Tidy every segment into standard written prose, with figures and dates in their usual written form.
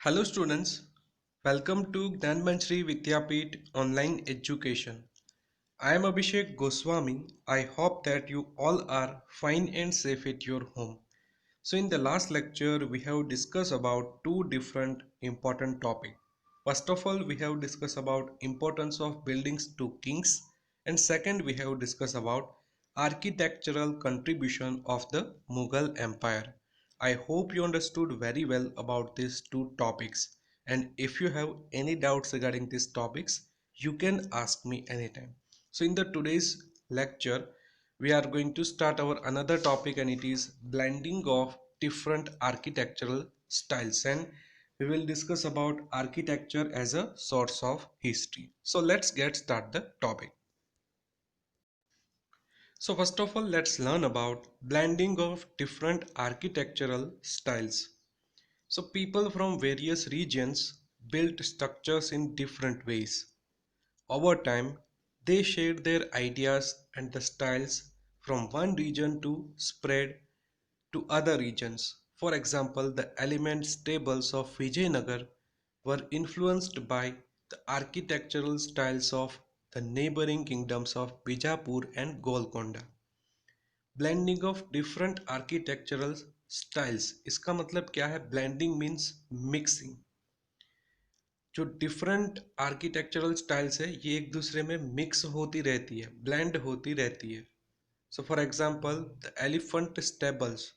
Hello students, welcome to Gyanmanchri Vidyapeeth Online Education. I am Abhishek Goswami. I hope that you all are fine and safe at your home. So in the last lecture we have discussed about two different important topics. First of all we have discussed about importance of buildings to kings, and second we have discussed about architectural contribution of the Mughal Empire. I hope you understood very well about these two topics, and if you have any doubts regarding these topics you can ask me anytime. So in the today's lecture we are going to start our another topic, and it is blending of different architectural styles, and we will discuss about architecture as a source of history. So let's get start the topic. So first of all let's learn about blending of different architectural styles. So people from various regions built structures in different ways. Over time, they shared their ideas and the styles from one region to spread to other regions. For example, the elements tables of Vijayanagar were influenced by the architectural styles of the neighboring kingdoms of Bijapur and Golconda. Blending of different architectural styles, इसका मतलब क्या है? Blending means mixing. जो different architectural styles है ये एक दूसरे में मिक्स होती रहती है, ब्लेंड होती रहती है. So for example, the elephant stables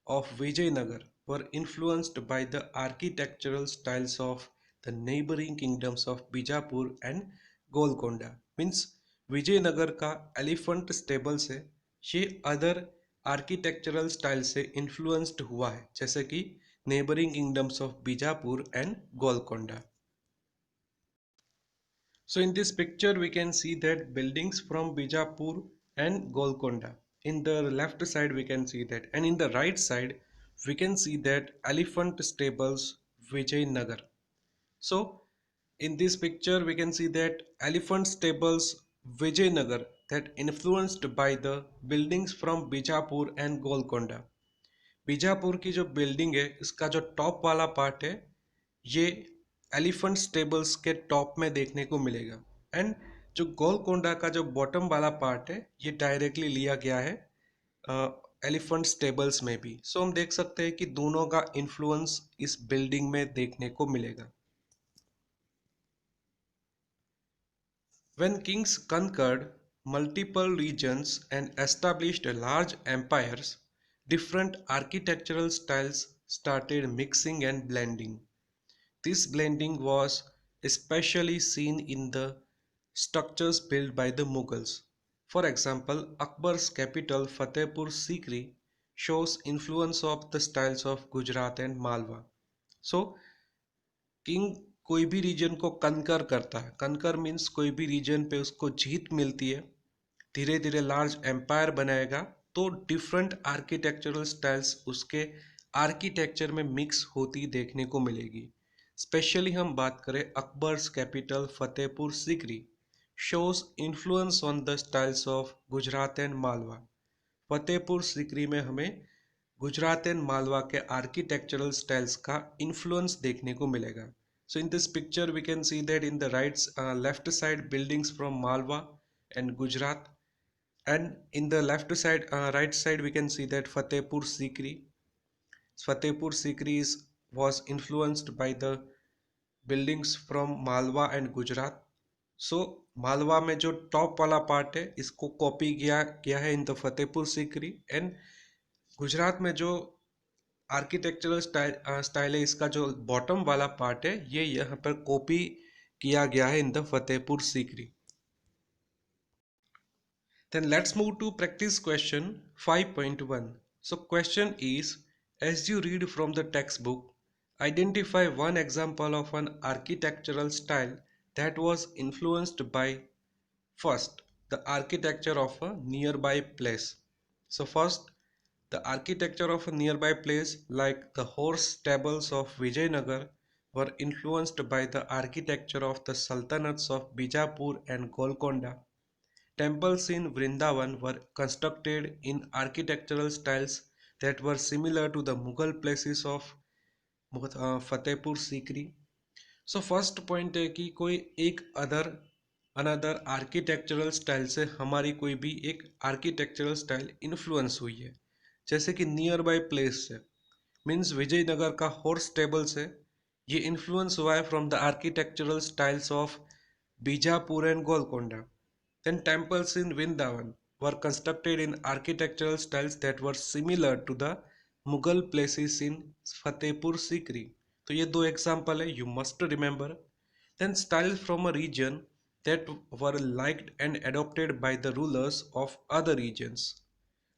of Vijayanagar were influenced by the architectural styles of the neighboring kingdoms of Bijapur and Golconda. Means Vijayanagar का एलिफेंट स्टेबल से ये अदर आर्किटेक्चरल स्टाइल से इन्फ्लुएंस्ड हुआ है, जैसे कि neighbouring kingdoms of Bijapur and Golconda. So in this picture we can see that buildings from Bijapur and Golconda. In the left side we can see that, and in the right side we can see that elephant stables Vijaynagar. So in this picture we can see that elephant stables Vijaynagar that influenced by the buildings from Bijapur and Golconda. Bijapur की जो building है इसका जो top वाला part है ये elephant stables के top में देखने को मिलेगा, एंड जो गोलकोंडा का जो बॉटम वाला पार्ट है ये डायरेक्टली लिया गया है एलिफेंट स्टेबल्स में भी. सो हम देख सकते हैं कि दोनों का इन्फ्लुएंस इस बिल्डिंग में देखने को मिलेगा. When kings conquered multiple regions and established large empires, different architectural styles started mixing and blending. This blending was especially seen in the structures built by the Mughals. For example, Akbar's capital Fatehpur Sikri shows influence of the styles of Gujarat and Malwa. So, king कोई भी reason को conquer करता है. Conquer means कोई भी reason पे उसको जीत मिलती है, धीरे धीरे लार्ज एम्पायर बनाएगा तो डिफरेंट आर्किटेक्चरल स्टाइल्स उसके आर्किटेक्चर में मिक्स होती देखने को मिलेगी. स्पेशली हम बात करें Akbar's capital Fatehpur Sikri shows influence on the styles of Gujarat and Malwa. Fatehpur Sikri में हमें गुजरात एंड मालवा के आर्किटेक्चरल स्टाइल्स का इन्फ्लुएंस देखने को मिलेगा. So in this picture we can see that in the right left side buildings from Malwa and Gujarat, and in the left side right side we can see that Fatehpur Sikri was influenced by the buildings from Malwa and Gujarat. So Malwa में जो top वाला part है इसको copy किया गया है in the Fatehpur Sikri, and Gujarat में जो आर्किटेक्चरल स्टाइल है इसका जो बॉटम वाला पार्ट है ये यहाँ पर कॉपी किया गया है in the Fatehpur Sikri. Then let's move to practice question 5.1. So question is, as you read from the textbook, identify one example of an architectural style that was influenced by first the architecture of a nearby place. So first, the architecture of a nearby place like the horse stables of Vijayanagar were influenced by the architecture of the sultanates of Bijapur and Golconda. Temples in Vrindavan were constructed in architectural styles that were similar to the Mughal places of Fatehpur Sikri. So first point है कि कोई एक another architectural style से हमारी कोई भी एक architectural style influence हुई है, जैसे कि नियर बाय प्लेस से, मीन्स विजयनगर का हॉर्स टेबल से ये इन्फ्लुएंस हुआ है from the architectural styles of Bijapur and Golconda. Then temples in Vrindavan were constructed in architectural styles that were similar to the Mughal places in Fatehpur Sikri. तो ये दो example है, you must remember. Then styles from a region that were liked and adopted by the rulers of other regions.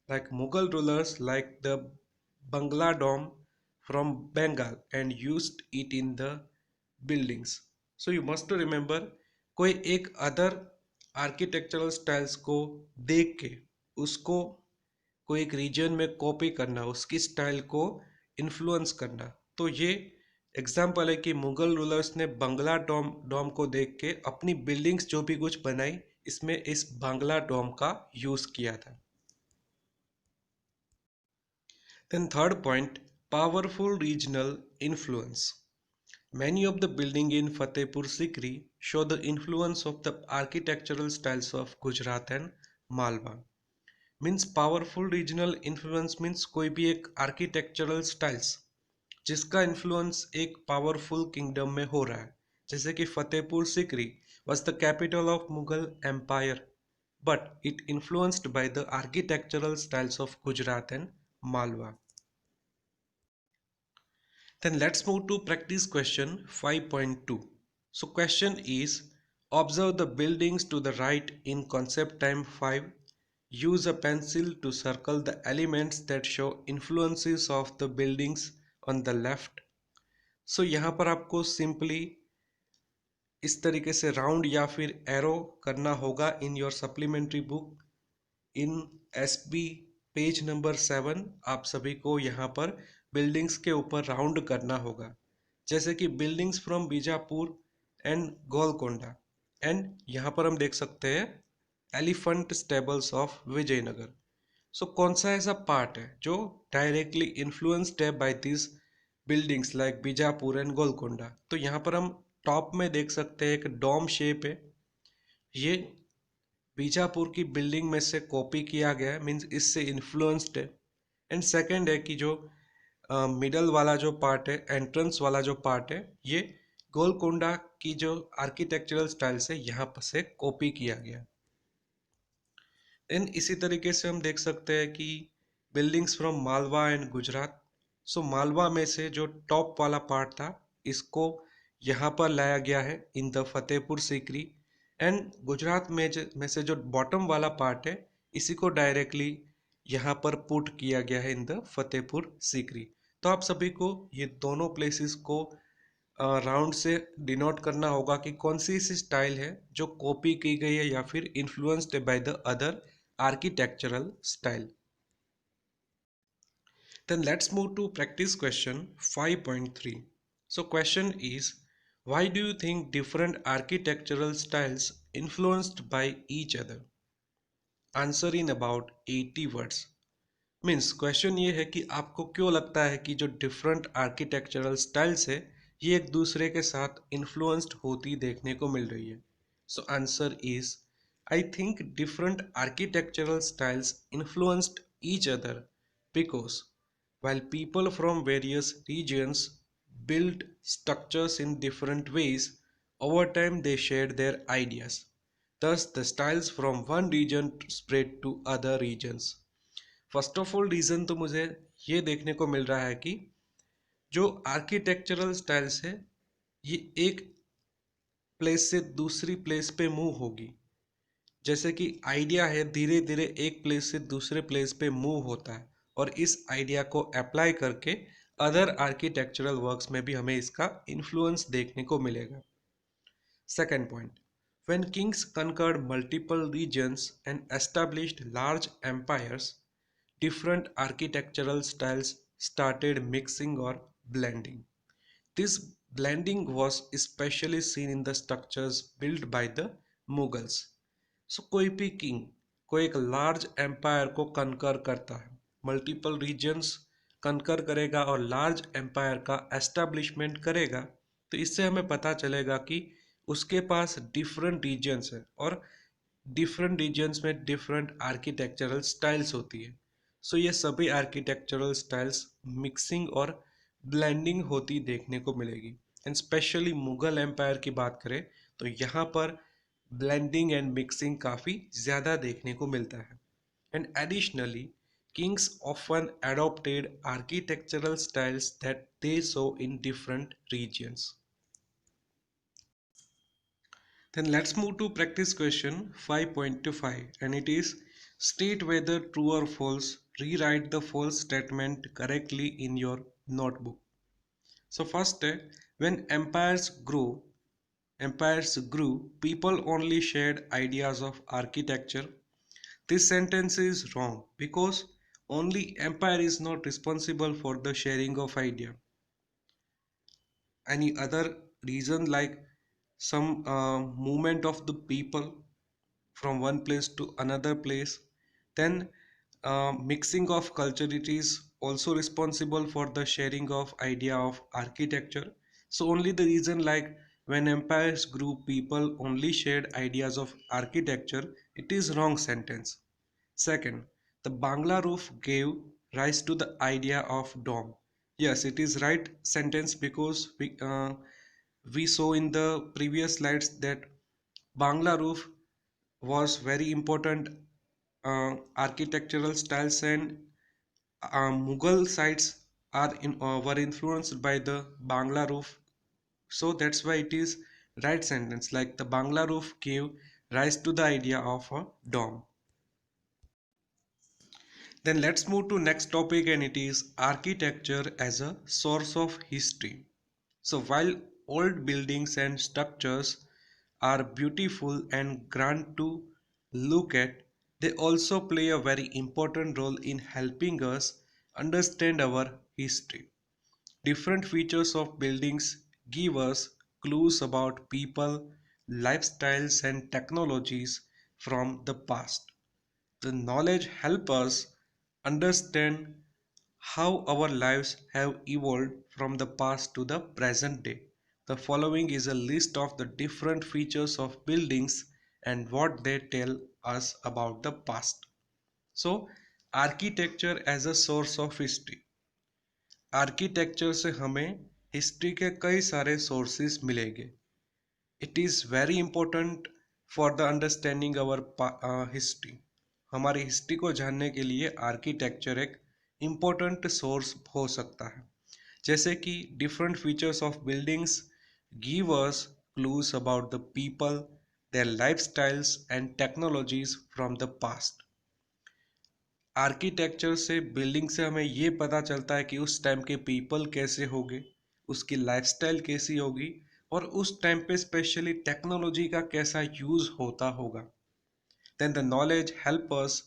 Like Mughal rulers liked the Bangla Dome from Bengal and used it in the buildings. So you must remember, कोई एक other architectural styles को देख के उसको कोई एक reason में copy करना, उसकी स्टाइल को इन्फ्लुएंस करना, तो ये एग्जाम्पल है कि मुगल रूलर्स ने बंगला डोम डोम को देख के अपनी बिल्डिंग्स जो भी कुछ बनाई, इसमें इस बांग्ला डोम का यूज किया था. Then third point, powerful regional influence. Many of the buildings in Fatehpur Sikri show the influence of the architectural styles of Gujarat and Malwa. Means powerful regional influence means कोई भी एक architectural styles जिसका influence एक powerful kingdom में हो रहा है, जैसे कि Fatehpur Sikri was the capital of Mughal Empire, but it influenced by the architectural styles of Gujarat and Malwa. Then let's move to practice question 5.2. So question is, observe the buildings to the right in concept time 5. Use a pencil to circle the elements that show influences of the buildings on the left. So यहाँ पर आपको simply इस तरीके से round या फिर arrow करना होगा in your supplementary book in SB page number 7. आप सभी को यहाँ पर बिल्डिंग्स के ऊपर राउंड करना होगा, जैसे कि buildings from Bijapur and Golconda, and यहाँ पर हम देख सकते हैं elephant stables of Vijayanagar. So कौन सा ऐसा पार्ट है जो डायरेक्टली इन्फ्लुएंस्ड है by this buildings like Bijapur and Golconda? तो यहाँ पर हम टॉप में देख सकते हैं एक डोम शेप है, ये बीजापुर की बिल्डिंग में से कॉपी किया गया है, मीन्स इससे इन्फ्लुएंस्ड है. एंड सेकंड है कि जो मिडल वाला जो पार्ट है, एंट्रेंस वाला जो पार्ट है, ये गोलकोंडा की जो आर्किटेक्चरल स्टाइल से यहाँ पर से कॉपी किया गया. देन इसी तरीके से हम देख सकते हैं कि buildings from Malwa and Gujarat. So Malwa में से जो टॉप वाला पार्ट था, इसको यहाँ पर लाया गया है in the Fatehpur Sikri, and Gujarat में से जो बॉटम वाला पार्ट है, इसी को डायरेक्टली यहाँ पर पुट किया गया है इन द फतेहपुर सीकरी. तो आप सभी को ये दोनों प्लेसेस को राउंड से डिनोट करना होगा कि कौन सी ऐसी स्टाइल है जो कॉपी की गई है या फिर influenced by the other architectural style. Then let's move to practice question 5.3. So question is, why do you think different architectural styles influenced by each other? Answer in about 80 words. Means question ये है कि आपको क्यों लगता है कि जो different architectural styles है, ये एक दूसरे के साथ इन्फ्लुएंस्ड होती देखने को मिल रही है. So answer is, I think different architectural styles influenced each other because while people from various regions built structures in different ways, over time they shared their ideas. Thus, the styles from one region spread to other regions. First of all reason तो मुझे ये देखने को मिल रहा है कि जो architectural styles है, ये एक प्लेस से दूसरी प्लेस पे मूव होगी. जैसे कि आइडिया है धीरे धीरे एक प्लेस से दूसरे प्लेस पे मूव होता है, और इस आइडिया को अप्लाई करके अदर आर्किटेक्चरल वर्क्स में भी हमें इसका इन्फ्लुएंस देखने को मिलेगा. Second point, when Kings conquered multiple regions and established large empires, different architectural styles started mixing or blending. This blending was especially seen in the structures built by the Mughals. सो कोई भी king कोई एक large empire को conquer करता है, multiple reasons कंकर करेगा और लार्ज एम्पायर का एस्टेब्लिशमेंट करेगा, तो इससे हमें पता चलेगा कि उसके पास डिफरेंट रीजन्स है और डिफरेंट रीजन्स में डिफरेंट आर्किटेक्चरल स्टाइल्स होती है। सो ये सभी आर्किटेक्चरल स्टाइल्स मिक्सिंग और ब्लेंडिंग होती देखने को मिलेगी। एंड स्पेशली मुगल एम्पायर की बात करें तो यहाँ पर ब्लेंडिंग एंड मिक्सिंग काफ़ी ज़्यादा देखने को मिलता है। And additionally, kings often adopted architectural styles that they saw in different regions. Then let's move to practice question 5.25, and it is state whether true or false. Rewrite the false statement correctly in your notebook. So first, when empires grew, people only shared ideas of architecture. This sentence is wrong because only empire is not responsible for the sharing of idea. Any other reason like some movement of the people from one place to another place, then mixing of culture, it is also responsible for the sharing of idea of architecture. So only the reason like when empires grew people only shared ideas of architecture, it is wrong sentence. Second, the Bangla roof gave rise to the idea of dome. Yes, it is right sentence because we saw in the previous slides that Bangla roof was very important architectural styles, and Mughal sites were influenced by the Bangla roof. So that's why it is right sentence like the Bangla roof gave rise to the idea of a dome. Then let's move to next topic, and it is architecture as a source of history. So while old buildings and structures are beautiful and grand to look at, they also play a very important role in helping us understand our history. Different features of buildings give us clues about people, lifestyles, and technologies from the past. The knowledge helps us understand how our lives have evolved from the past to the present day. The following is a list of the different features of buildings and what they tell us about the past. So, architecture as a source of history. Architecture से हमें history के कई सारे sources मिलेंगे. It is very important for the understanding our history. हमारी हिस्ट्री को जानने के लिए आर्किटेक्चर एक इम्पोर्टेंट सोर्स हो सकता है. जैसे कि different features of buildings give us clues about the people, their lifestyles and technologies from the past. Architecture से बिल्डिंग से हमें ये पता चलता है कि उस टाइम के पीपल कैसे होंगे, उसकी लाइफस्टाइल कैसी होगी और उस टाइम पे स्पेशली टेक्नोलॉजी का कैसा यूज़ होता होगा. Then the knowledge help us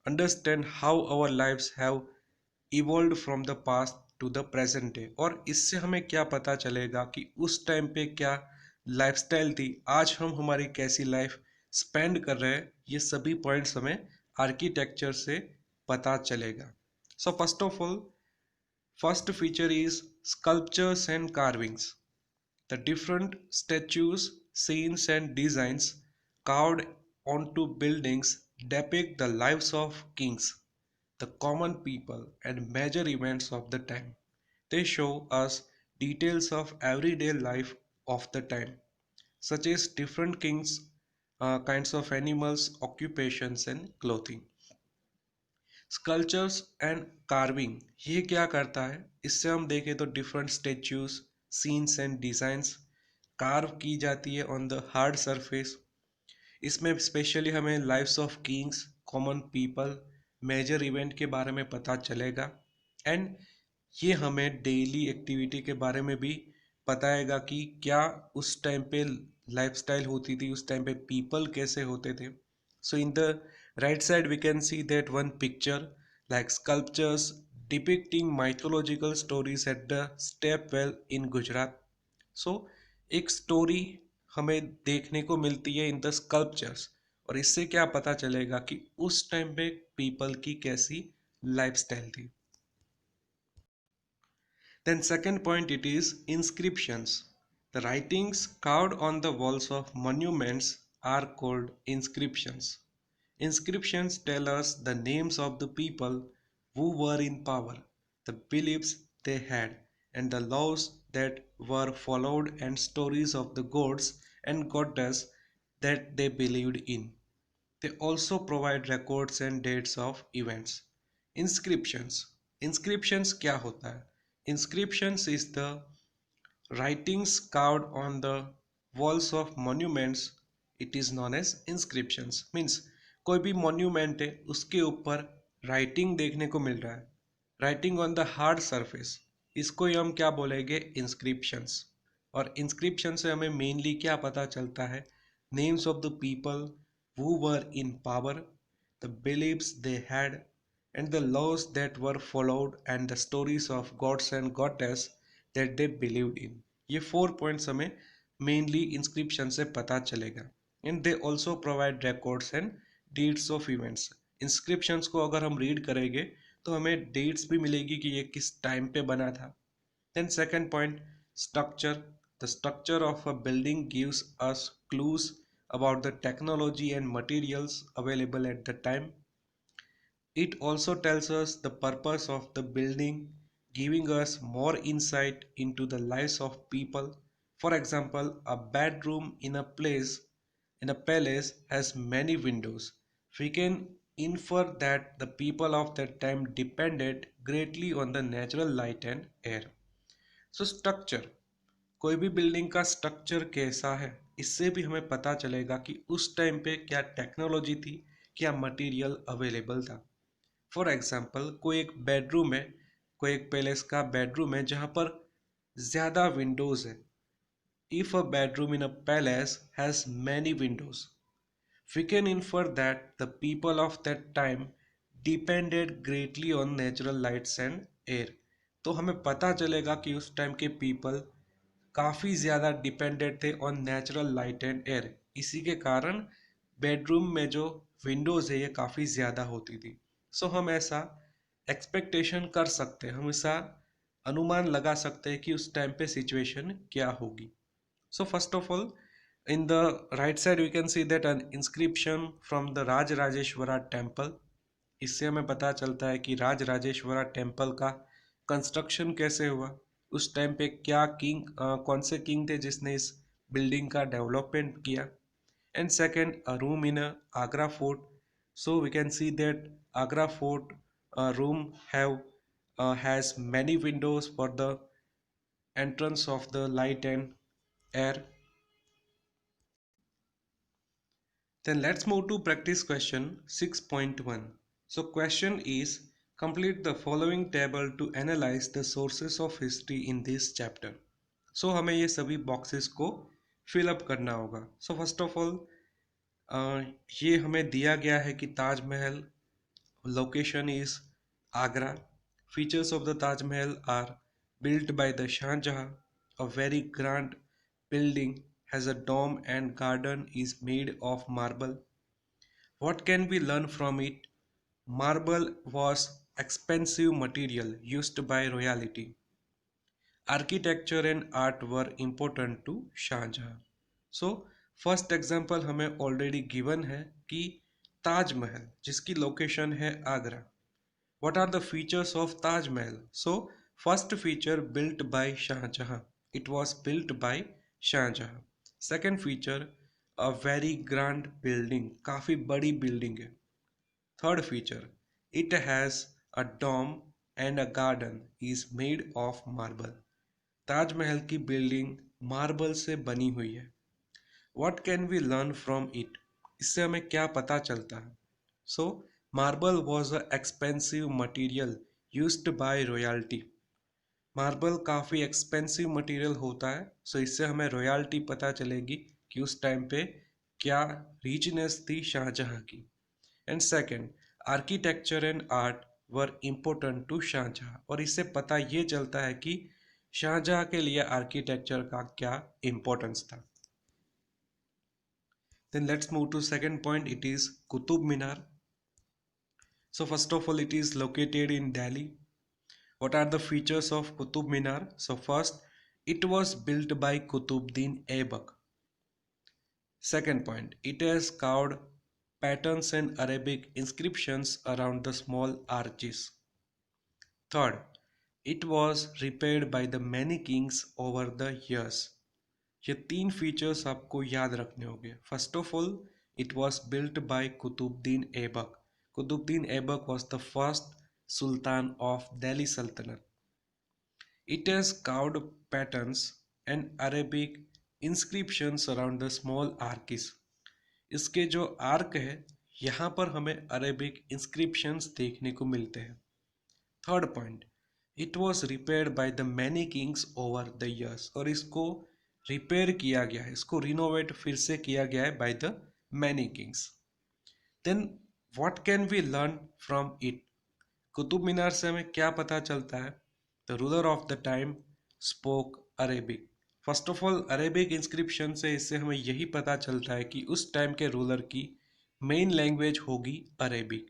understand how our lives have evolve from the past to the present day. और इससे हमें क्या पता चलेगा कि उस टाइम पे क्या लाइफस्टाइल थी, आज हम हमारी कैसी लाइफ स्पेंड कर रहे हैं, ये सभी पॉइंट्स हमें आर्किटेक्चर से पता चलेगा. So first of all, first feature is sculptures and carvings. The different statues, scenes, and designs carved onto buildings depict the lives of kings, the common people, and major events of the time. They show us details of everyday life of the time, such as different kings, kinds of animals, occupations, and clothing. Sculptures and carving, ये क्या करता है, इससे हम देखें तो different statues, scenes and designs carve की जाती है ऑन द हार्ड सरफेस. इसमें स्पेशली हमें lifes of kings, common people, major event के बारे में पता चलेगा. एंड ये हमें डेली एक्टिविटी के बारे में भी बताएगा कि क्या उस टाइम पे लाइफस्टाइल होती थी, उस टाइम पे पीपल कैसे होते थे. So in the right side we can see that one picture like sculptures depicting mythological stories at the Stepwell in Gujarat. So एक स्टोरी हमें देखने को मिलती है इन द स्कल्पचर्स, और इससे क्या पता चलेगा कि उस टाइम पे पीपल की कैसी लाइफस्टाइल थी. Then second point, it is inscriptions. The writings carved on the walls of monuments are called inscriptions. Inscriptions tell us the names of the people who were in power, the beliefs they had, and the laws that were followed, and stories of the gods and goddesses that they believed in. They also provide records and dates of events. Inscriptions. Inscriptions क्या होता है? Inscriptions is the writings carved on the walls of monuments. It is known as inscriptions. Means कोई भी monument है उसके ऊपर writing देखने को मिल रहा है, writing on the hard surface, इसको ही हम क्या बोलेंगे? inscriptions. और inscription से हमें mainly क्या पता चलता है? names of the people who were in power, the beliefs they had, and the laws that were followed, and the stories of gods and goddesses that they believed in. ये 4 points हमें mainly inscription से पता चलेगा. And they also provide records and dates of events. inscriptions को अगर हम read करेंगे तो हमें dates भी मिलेगी कि ये किस time पे बना था. Then second point, structure. The structure of a building gives us clues about the technology and materials available at the time. It also tells us the purpose of the building, giving us more insight into the lives of people. For example, a bedroom in a palace has many windows. We can infer that the people of that time depended greatly on the natural light and air. So structure, कोई भी building का structure कैसा है, इससे भी हमें पता चलेगा कि उस टाइम पे क्या टेक्नोलॉजी थी, क्या मटेरियल अवेलेबल था. फॉर एग्जाम्पल, कोई एक बेडरूम है, कोई एक पैलेस का बेडरूम है जहाँ पर ज़्यादा विंडोज़ है. If a bedroom in a palace has many Windows, we can infer that the people of that time depended greatly on natural lights and air. तो हमें पता चलेगा कि उस टाइम के पीपल काफ़ी ज़्यादा डिपेंडेंट थे on natural light and air. इसी के कारण बेडरूम में जो विंडोज़ है ये काफ़ी ज़्यादा होती थी. सो हम ऐसा एक्सपेक्टेशन कर सकते हैं, हम ऐसा अनुमान लगा सकते हैं कि उस टाइम पे सिचुएशन क्या होगी. So first of all, in the right side we can see that an inscription from the Rajarajeshwara temple. इससे हमें पता चलता है कि राजराजेश्वरा टेम्पल का कंस्ट्रक्शन कैसे हुआ, उस टाइम पे क्या किंग कौन से किंग थे जिसने इस बिल्डिंग का डेवलपमेंट किया. And second, a room in Agra fort. So we can see that Agra fort room have has many windows for the entrance of the light and air. Then let's move to practice question 6.1. So question is, complete the following table to analyze the sources of history in this chapter. So हमें ये सभी boxes को fill up करना होगा. So first of all, ये हमें दिया गया है कि Taj Mahal location is Agra. Features of the Taj Mahal are built by the Shah Jahan. A very grand building has a dome and garden is made of marble. What can we learn from it? Marble was expensive material used by royalty. Architecture and art were important to Shah Jahan. So first example हमें already given है कि ताजमहल जिसकी location है Agra. What are the features of Taj Mahal? So, first feature, built by Shah Jahan. It was built by Shah Jahan. Second feature, a very grand building. काफी बड़ी building है. Third feature, it has a dome and a garden is made of marble. Taj Mahal की building marble से बनी हुई है. What can we learn from it? इससे हमें क्या पता चलता है? So, marble was a expensive material used by royalty. Marble काफ़ी एक्सपेंसिव मटेरियल होता है. सो इससे हमें रॉयल्टी पता चलेगी कि उस टाइम पे क्या रिचनेस थी शाहजहाँ की. And second, architecture and art were important to Shahjahan. और इससे पता ये चलता है कि शाहजहाँ के लिए आर्किटेक्चर का क्या इम्पोर्टेंस था. Then let's move to second point. It is Qutub Minar. So first of all, it is located in Delhi. What are the features of Qutub Minar? So first, it was built by Qutubuddin Aibak. Second point, it has carved patterns and Arabic inscriptions around the small arches. Third, it was repaired by the many kings over the years. ये तीन features आपको याद रखने होंगे. First of all, it was built by Qutbuddin Aibak. Qutbuddin Aibak was the first Sultan of Delhi Sultanate. It has carved patterns and Arabic inscriptions around the small arches. इसके जो arc है यहाँ पर हमें अरेबिक इंस्क्रिप्शंस देखने को मिलते हैं. Third point, it was repaired bye the many Kings over the years. और इसको रिपेयर किया गया है, इसको रिनोवेट फिर से किया गया है by the many kings. Then what can we learn from it? Qutub Minar से हमें क्या पता चलता है? The ruler of the time spoke Arabic. First of all, Arabic inscription से इससे हमें यही पता चलता है कि उस टाइम के रूलर की मेन लैंग्वेज होगी Arabic.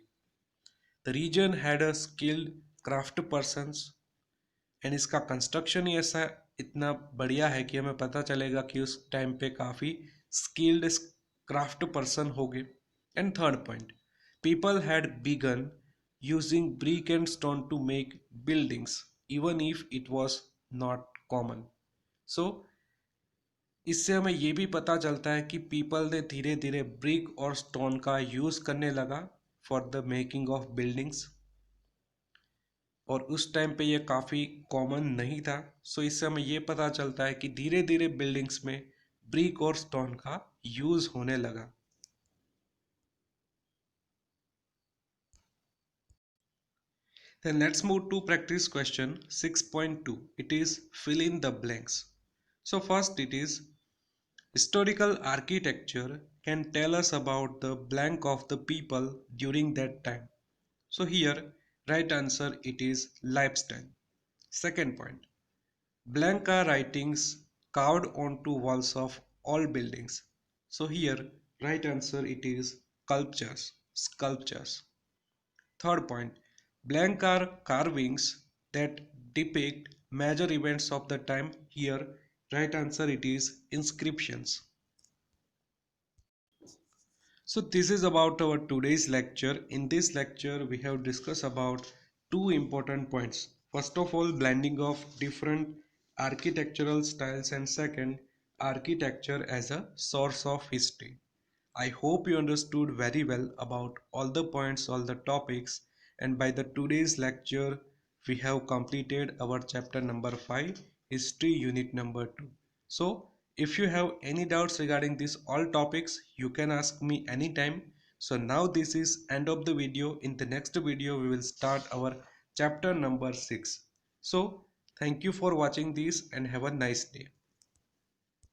The reason had a skilled craft persons. And इसका कंस्ट्रक्शन ही ऐसा इतना बढ़िया है कि हमें पता चलेगा कि उस टाइम पे काफ़ी स्किल्ड क्राफ्ट पर्सन हो गए. And third point, people had begun using brick and stone to make buildings even if it was not common. So इससे हमें ये भी पता चलता है कि पीपल ने धीरे धीरे ब्रिक और स्टोन का यूज़ करने लगा for the making of buildings. और उस टाइम पे ये काफ़ी कॉमन नहीं था. सो इससे हमें ये पता चलता है कि धीरे धीरे बिल्डिंग्स में ब्रिक और स्टोन का यूज़ होने लगा. Then let's move to practice question 6.2. It is fill in the blanks. So first it is historical architecture can tell us about the blank of the people during that time. So here right answer it is lifestyle. Second point, blank are writings carved onto walls of all buildings. So here right answer it is sculptures. Third point, blank are carvings that depict major events of the time. Here, right answer it is inscriptions. So this is about our today's lecture. In this lecture, we have discussed about two important points. First of all, blending of different architectural styles, and second, architecture as a source of history. I hope you understood very well about all the points, all the topics, and by the today's lecture we have completed our chapter number 5, history unit number 2. So if you have any doubts regarding these all topics, you can ask me anytime. So now this is end of the video. In the next video we will start our chapter number 6. So thank you for watching this and have a nice day.